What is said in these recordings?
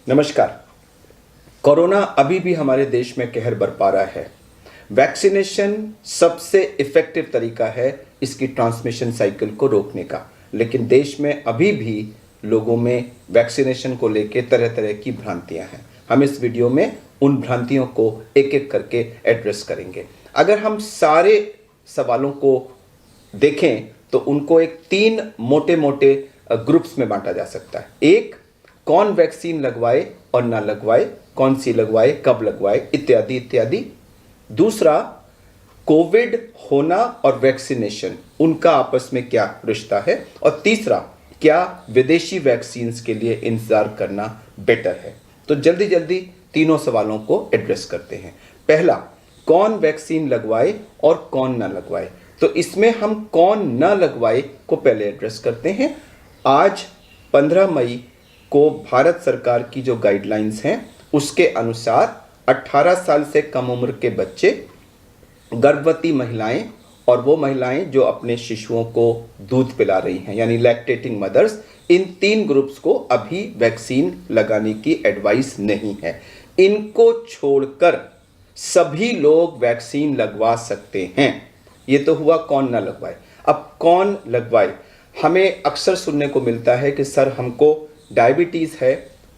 नमस्कार। कोरोना अभी भी हमारे देश में कहर बरपा रहा है। वैक्सीनेशन सबसे इफेक्टिव तरीका है इसकी ट्रांसमिशन साइकिल को रोकने का, लेकिन देश में अभी भी लोगों में वैक्सीनेशन को लेकर तरह तरह की भ्रांतियां हैं। हम इस वीडियो में उन भ्रांतियों को एक एक करके एड्रेस करेंगे। अगर हम सारे सवालों को देखें तो उनको एक तीन मोटे मोटे ग्रुप्स में बांटा जा सकता है। एक, कौन वैक्सीन लगवाए और ना लगवाए, कौन सी लगवाए, कब लगवाए, इत्यादि इत्यादि। दूसरा, कोविड होना और वैक्सीनेशन उनका आपस में क्या रिश्ता है। और तीसरा, क्या विदेशी वैक्सीन्स के लिए इंतजार करना बेटर है। तो जल्दी जल्दी तीनों सवालों को एड्रेस करते हैं। पहला, कौन वैक्सीन लगवाए और कौन ना लगवाए। तो इसमें हम कौन ना लगवाए को पहले एड्रेस करते हैं। आज 15 मई को भारत सरकार की जो गाइडलाइंस हैं उसके अनुसार 18 साल से कम उम्र के बच्चे, गर्भवती महिलाएं और वो महिलाएं जो अपने शिशुओं को दूध पिला रही हैं यानी लैक्टेटिंग मदर्स, इन तीन ग्रुप्स को अभी वैक्सीन लगाने की एडवाइस नहीं है। इनको छोड़कर सभी लोग वैक्सीन लगवा सकते हैं। ये तो हुआ कौन ना लगवाए। अब कौन लगवाए। हमें अक्सर सुनने को मिलता है कि सर हमको डायबिटीज़ है,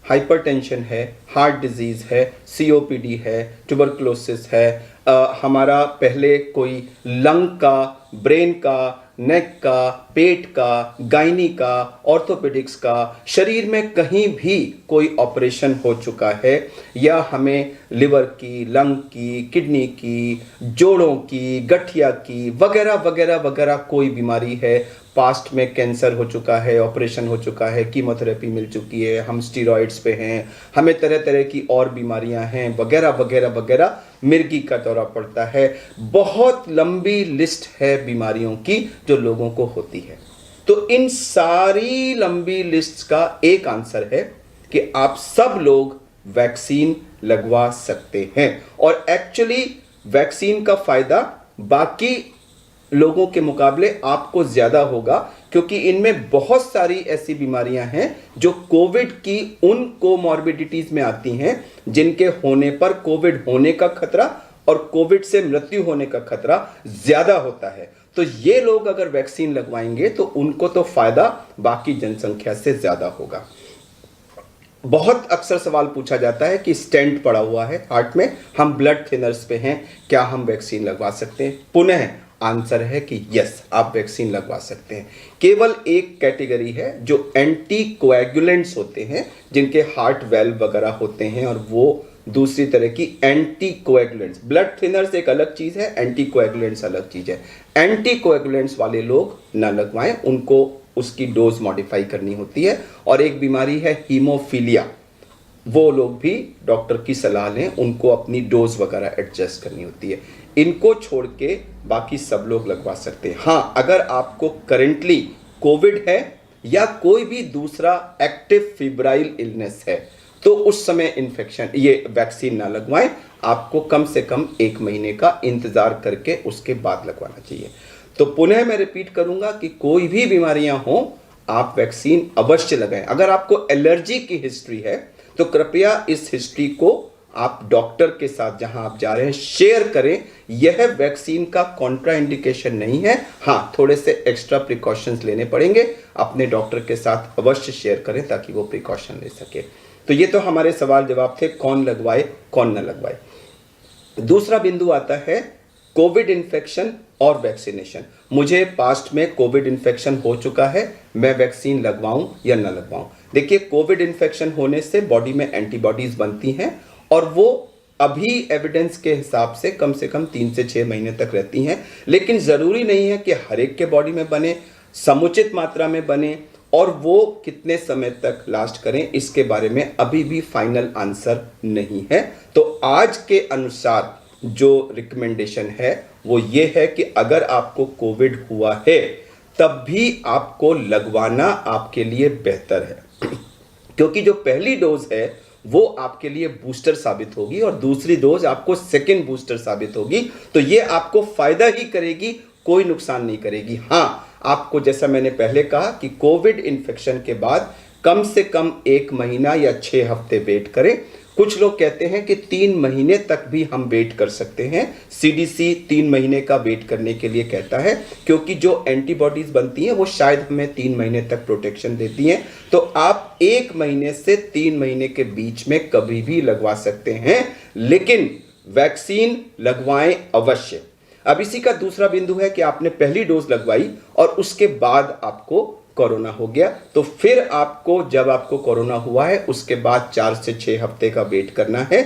हाइपरटेंशन है, हार्ट डिजीज़ है, सीओपीडी है, ट्यूबरकुलोसिस है, हमारा पहले कोई लंग का, ब्रेन का, नेक का, पेट का, गायनी का, ऑर्थोपेडिक्स का, शरीर में कहीं भी कोई ऑपरेशन हो चुका है, या हमें लिवर की, लंग की, किडनी की, जोड़ों की, गठिया की, वगैरह वगैरह वगैरह कोई बीमारी है, पास्ट में कैंसर हो चुका है, ऑपरेशन हो चुका है, कीमोथेरेपी मिल चुकी है, हम स्टीरॉइड्स पे हैं, हमें तरह तरह की और बीमारियां हैं, वगैरह वगैरह वगैरह, मिर्गी का दौरा पड़ता है, बहुत लंबी लिस्ट है बीमारियों की जो लोगों को होती है। तो इन सारी लंबी लिस्ट का एक आंसर है कि आप सब लोग वैक्सीन लगवा सकते हैं। और एक्चुअली वैक्सीन का फायदा बाकी लोगों के मुकाबले आपको ज्यादा होगा, क्योंकि इनमें बहुत सारी ऐसी बीमारियां हैं जो कोविड की उन कोमॉर्बिडिटीज में आती हैं जिनके होने पर कोविड होने का खतरा और कोविड से मृत्यु होने का खतरा ज्यादा होता है। तो ये लोग अगर वैक्सीन लगवाएंगे तो उनको तो फायदा बाकी जनसंख्या से ज्यादा होगा। बहुत अक्सर सवाल पूछा जाता है कि स्टेंट पड़ा हुआ है हार्ट में, हम ब्लड थिनर्स पे हैं, क्या हम वैक्सीन लगवा सकते हैं। पुनः आंसर है कि यस, आप वैक्सीन लगवा सकते हैं। केवल एक कैटेगरी है जो एंटी कोएगुलेंट्स होते हैं, जिनके हार्ट वेल्व वगैरह होते हैं, और वो दूसरी तरह की एंटी कोएगुलेंट्स। ब्लड थिनर्स एक अलग चीज है, एंटी कोएगुलेंट्स अलग चीज है। एंटी कोएगुलेंट्स वाले लोग ना लगवाएं, उनको उसकी डोज मॉडिफाई करनी होती है। और एक बीमारी है हीमोफीलिया, वो लोग भी डॉक्टर की सलाह लें, उनको अपनी डोज वगैरह एडजस्ट करनी होती है। इनको छोड़ के बाकी सब लोग लगवा सकते हैं। हाँ, अगर आपको करेंटली कोविड है या कोई भी दूसरा एक्टिव फिब्राइल इलनेस है तो उस समय इन्फेक्शन ये वैक्सीन ना लगवाएं, आपको कम से कम 1 महीने का इंतजार करके उसके बाद लगवाना चाहिए। तो पुनः मैं रिपीट करूंगा कि कोई भी बीमारियां हो, आप वैक्सीन अवश्य लगाएं। अगर आपको एलर्जी की हिस्ट्री है तो कृपया इस हिस्ट्री को आप डॉक्टर के साथ जहां आप जा रहे हैं शेयर करें। यह वैक्सीन का कॉन्ट्राइंडिकेशन नहीं है। हाँ, थोड़े से एक्स्ट्रा प्रिकॉशंस लेने पड़ेंगे, अपने डॉक्टर के साथ अवश्य शेयर करें ताकि वो प्रिकॉशन ले सके। तो ये तो हमारे सवाल जवाब थे, कौन लगवाए कौन ना लगवाए। दूसरा बिंदु आता है कोविड इन्फेक्शन और वैक्सीनेशन। मुझे पास्ट में कोविड इन्फेक्शन हो चुका है, मैं वैक्सीन लगवाऊं या ना लगवाऊं। देखिए, कोविड इन्फेक्शन होने से बॉडी में एंटीबॉडीज बनती हैं और वो अभी एविडेंस के हिसाब से कम 3 से 6 महीने तक रहती हैं, लेकिन जरूरी नहीं है कि हर एक के बॉडी में बने, समुचित मात्रा में बने, और वो कितने समय तक लास्ट करें इसके बारे में अभी भी फाइनल आंसर नहीं है। तो आज के अनुसार जो रिकमेंडेशन है वो ये है कि अगर आपको कोविड हुआ है तब भी आपको लगवाना आपके लिए बेहतर है, क्योंकि जो पहली डोज है वो आपके लिए बूस्टर साबित होगी और दूसरी डोज आपको सेकेंड बूस्टर साबित होगी। तो ये आपको फायदा ही करेगी, कोई नुकसान नहीं करेगी। हाँ, आपको जैसा मैंने पहले कहा कि कोविड इन्फेक्शन के बाद कम से कम 1 महीना या 6 हफ्ते वेट करें। कुछ लोग कहते हैं कि 3 महीने तक भी हम वेट कर सकते हैं। सीडीसी 3 महीने का वेट करने के लिए कहता है, क्योंकि जो एंटीबॉडीज बनती हैं वो शायद हमें 3 महीने तक प्रोटेक्शन देती हैं। तो आप 1 महीने से 3 महीने के बीच में कभी भी लगवा सकते हैं, लेकिन वैक्सीन लगवाएं अवश्य। अब इसी का दूसरा बिंदु है कि आपने पहली डोज लगवाई और उसके बाद आपको कोरोना हो गया, तो फिर आपको, जब आपको कोरोना हुआ है उसके बाद 4 से 6 हफ्ते का वेट करना है।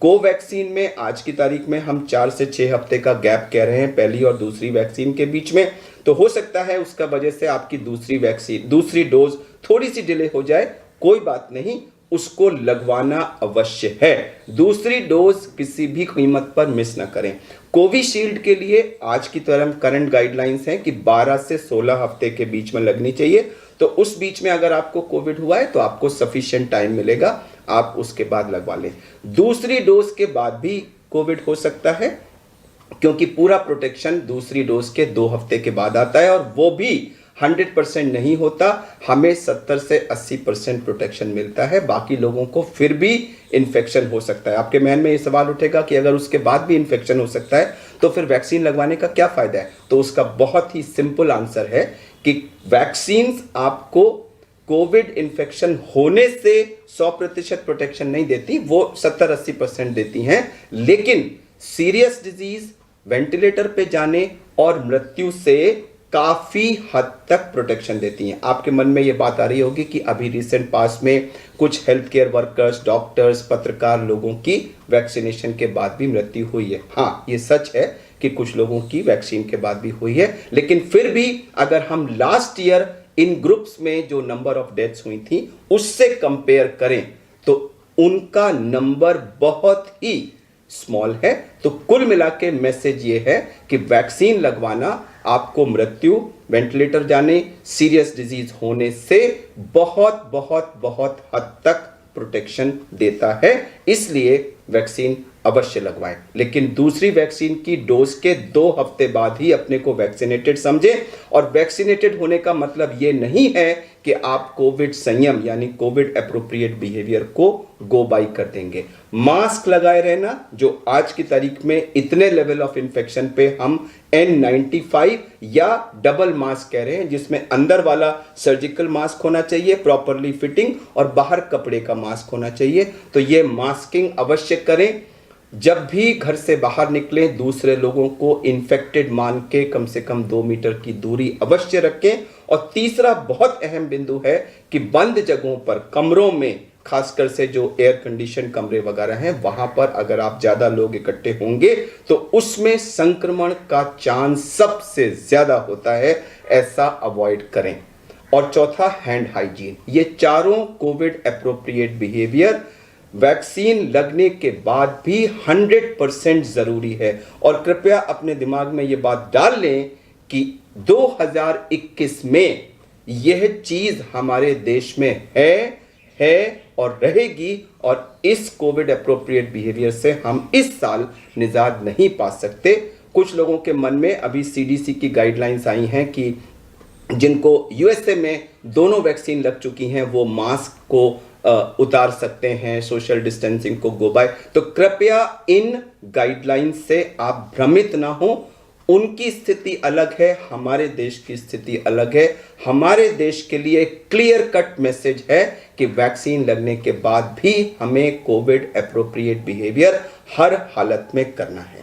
कोवैक्सीन में आज की तारीख में हम 4 से 6 हफ्ते का गैप कह रहे हैं पहली और दूसरी वैक्सीन के बीच में। तो हो सकता है उसका वजह से आपकी दूसरी डोज थोड़ी सी डिले हो जाए, कोई बात नहीं, उसको लगवाना अवश्य है। दूसरी डोज किसी भी कीमत पर मिस ना करें। कोविशील्ड के लिए आज की तरह करंट गाइडलाइंस हैं कि 12 से 16 हफ्ते के बीच में लगनी चाहिए। तो उस बीच में अगर आपको कोविड हुआ है तो आपको सफिशिएंट टाइम मिलेगा, आप उसके बाद लगवा लें। दूसरी डोज के बाद भी कोविड हो सकता है, क्योंकि पूरा प्रोटेक्शन दूसरी डोज के 2 हफ्ते के बाद आता है, और वो भी 100% नहीं होता। हमें 70 से 80% प्रोटेक्शन मिलता है, बाकी लोगों को फिर भी इन्फेक्शन हो सकता है। आपके मन में ये सवाल उठेगा कि अगर उसके बाद भी इन्फेक्शन हो सकता है तो फिर वैक्सीन लगवाने का क्या फायदा है? तो उसका बहुत ही सिंपल आंसर है कि वैक्सीन आपको कोविड इन्फेक्शन होने से 100% प्रोटेक्शन नहीं देती, वो 70-80% देती हैं, लेकिन सीरियस डिजीज, वेंटिलेटर पे जाने और मृत्यु से काफी हद तक प्रोटेक्शन देती हैं। आपके मन में ये बात आ रही होगी कि अभी रिसेंट पास में कुछ हेल्थ केयर वर्कर्स, डॉक्टर्स, पत्रकार लोगों की वैक्सीनेशन के बाद भी मृत्यु हुई है। हाँ, ये सच है कि कुछ लोगों की वैक्सीन के बाद भी हुई है, लेकिन फिर भी अगर हम लास्ट ईयर इन ग्रुप्स में जो नंबर ऑफ डेथ्स हुई थी उससे कंपेयर करें तो उनका नंबर बहुत ही स्मॉल है। तो कुल मिला के मैसेज ये है कि वैक्सीन लगवाना आपको मृत्यु, वेंटिलेटर जाने, सीरियस डिजीज होने से बहुत बहुत बहुत हद तक प्रोटेक्शन देता है, इसलिए वैक्सीन अवश्य लगवाएं। लेकिन दूसरी वैक्सीन की डोज के 2 हफ्ते बाद ही अपने को वैक्सीनेटेड समझें। और वैक्सीनेटेड होने का मतलब ये नहीं है कि आप कोविड संयम यानी कोविड एप्रोप्रिएट बिहेवियर को गो बाई कर देंगे। मास्क लगाए रहना, जो आज की तारीख में इतने लेवल ऑफ इन्फेक्शन पे हम N95 या डबल मास्क कह रहे हैं, जिसमें अंदर वाला सर्जिकल मास्क होना चाहिए प्रॉपरली फिटिंग और बाहर कपड़े का मास्क होना चाहिए। तो ये मास्किंग अवश्य करें। जब भी घर से बाहर निकलें दूसरे लोगों को इन्फेक्टेड मान के कम से कम 2 मीटर की दूरी अवश्य रखें। और तीसरा बहुत अहम बिंदु है कि बंद जगहों पर, कमरों में, खासकर से जो एयर कंडीशन कमरे वगैरह हैं, वहां पर अगर आप ज्यादा लोग इकट्ठे होंगे तो उसमें संक्रमण का चांस सबसे ज्यादा होता है, ऐसा अवॉइड करें। और चौथा, हैंड हाइजीन। ये चारों कोविड एप्रोप्रिएट बिहेवियर वैक्सीन लगने के बाद भी 100% जरूरी है। और कृपया अपने दिमाग में ये बात डाल लें कि 2021 में यह चीज हमारे देश में है और रहेगी, और इस कोविड एप्रोप्रिएट बिहेवियर से हम इस साल निजात नहीं पा सकते। कुछ लोगों के मन में अभी सीडीसी की गाइडलाइंस आई हैं कि जिनको यूएसए में दोनों वैक्सीन लग चुकी हैं वो मास्क को उतार सकते हैं, सोशल डिस्टेंसिंग को गो बाय। तो कृपया इन गाइडलाइंस से आप भ्रमित ना हो। उनकी स्थिति अलग है, हमारे देश की स्थिति अलग है। हमारे देश के लिए क्लियर कट मैसेज है कि वैक्सीन लगने के बाद भी हमें कोविड एप्रोप्रिएट बिहेवियर हर हालत में करना है।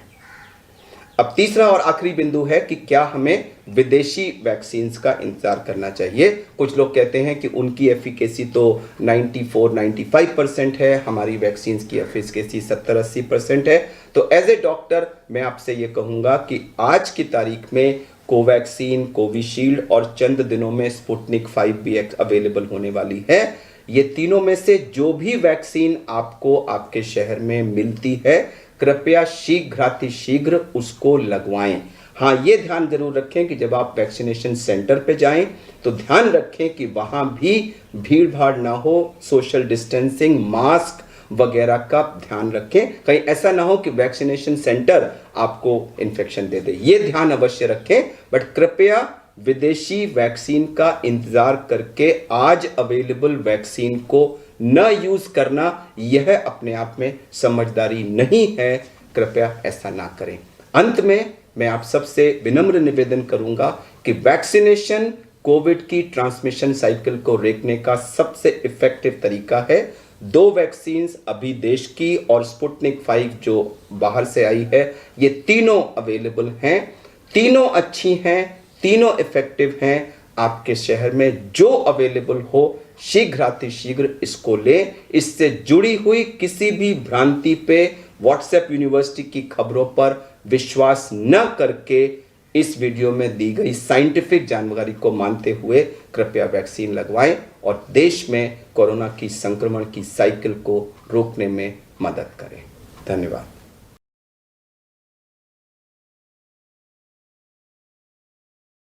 अब तीसरा और आखिरी बिंदु है कि क्या हमें विदेशी वैक्सीन्स का इंतजार करना चाहिए। कुछ लोग कहते हैं कि उनकी एफिकेसी तो 94-95% है, हमारी वैक्सीन्स की एफिकेसी 70-80% है। तो एज ए डॉक्टर मैं आपसे ये कहूँगा कि आज की तारीख में कोवैक्सीन, कोविशील्ड और चंद दिनों में स्पुतनिक 5 भी अवेलेबल होने वाली है। ये तीनों में से जो भी वैक्सीन आपको आपके शहर में मिलती है, कृपया शीघ्र उसको लगवाएं। हाँ, ये ध्यान जरूर रखें कि जब आप वैक्सीनेशन सेंटर पे जाएं तो ध्यान रखें कि वहां भी भीड़ भाड़ ना हो, सोशल डिस्टेंसिंग, मास्क वगैरह का ध्यान रखें। कहीं ऐसा ना हो कि वैक्सीनेशन सेंटर आपको इन्फेक्शन दे दे, ये ध्यान अवश्य रखें। बट कृपया विदेशी वैक्सीन का इंतजार करके आज अवेलेबल वैक्सीन को न यूज करना यह अपने आप में समझदारी नहीं है। कृपया ऐसा ना करें। अंत में मैं आप सबसे विनम्र निवेदन करूंगा कि वैक्सीनेशन कोविड की ट्रांसमिशन साइकिल को रोकने का सबसे इफेक्टिव तरीका है। 2 वैक्सीन्स अभी देश की और स्पुतनिक 5 जो बाहर से आई है, ये तीनों अवेलेबल हैं, तीनों अच्छी हैं, तीनों इफेक्टिव हैं। आपके शहर में जो अवेलेबल हो शीघ्रातिशीघ्र इसको लें। इससे जुड़ी हुई किसी भी भ्रांति पे व्हाट्सएप यूनिवर्सिटी की खबरों पर विश्वास न करके इस वीडियो में दी गई साइंटिफिक जानकारी को मानते हुए कृपया वैक्सीन लगवाएं और देश में कोरोना की संक्रमण की साइकिल को रोकने में मदद करें। धन्यवाद।